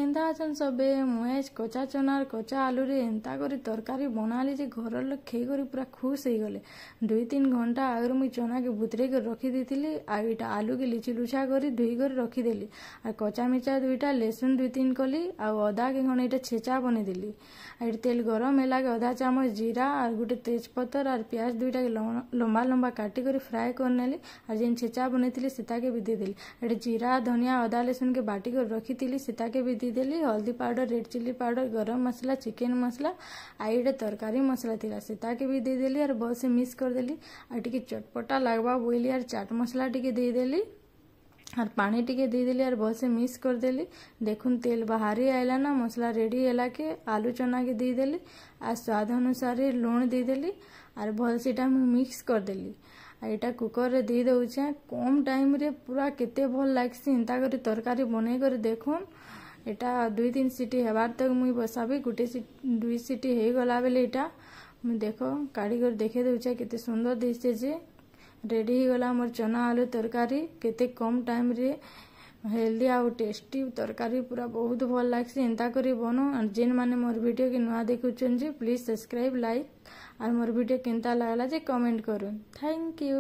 केंदा अछन सबे मुझे कचा चनार कचा आलू रे एंता करी तरकारी बनाली जे घर लोग खे करी पूरा खुश हो गले। 2-3 घंटा आगर मुई चना के बुतरे कर रखी देथिली आ इटा आलू के लिची लुछा करी धुई कर रखी देली आ कचा मिर्चा 2टा लेसुन 2-3 कली आ अदा के खण इटा छेचा बने देली आ तेल गरम हैला के आधा चामच जीरा और गोटे तेजपतर और प्याज 2टा के लंबा लंबा काटी कर फ्राए कर नेली और जेन छेचा बनेथिली सीता के भी दे देली। एटे जीरा धनिया अदा लेसुन के बाटी कर रखी थी सीता के भी दी देली। हल्दी पाउडर रेड चिल्ली पाउडर गरम मसला चिकेन मसला आईटे तरकारी मसला थिला सीता के भी दे देली और बहुत से मिक्स कर देली और टिके चटपटा लगवा बोली और चाट मसला टिके दे देली और पानी टिके दे देली और बहुत से मिक्स कर देली। देखुन तेल बाहरी आइला ना मसला रेडी हैला के आलू चना के दे देली और स्वाद अनुसार लुण दे देली और बहुत से मिक्स कर देली। एटा कुकर रे दे दउछे कम टाइम रे पूरा केते भल लागसी इंता करी तरकारी बनै कर देखुन। एटा 2-3 सीटी हेबार तक मुई बसाबी गुटे 2 सीटी हे गला बेले एटा मुई देखो काढ़ी कर देखे दउछे केते सुंदर दिसते जे रेडी ही गला मोर चना आलू तरकारी केते कम टाइम रे हेल्दी आउ टेस्टी तरकारी पूरा बहुत भल लागसी एंता करी बनो। और जेन माने मोर वीडियो के नुआ देखुछन जे प्लीज सब्सक्राइब लाइक और मोर वीडियो केंता लागला जे कमेंट करूँ। Thank you.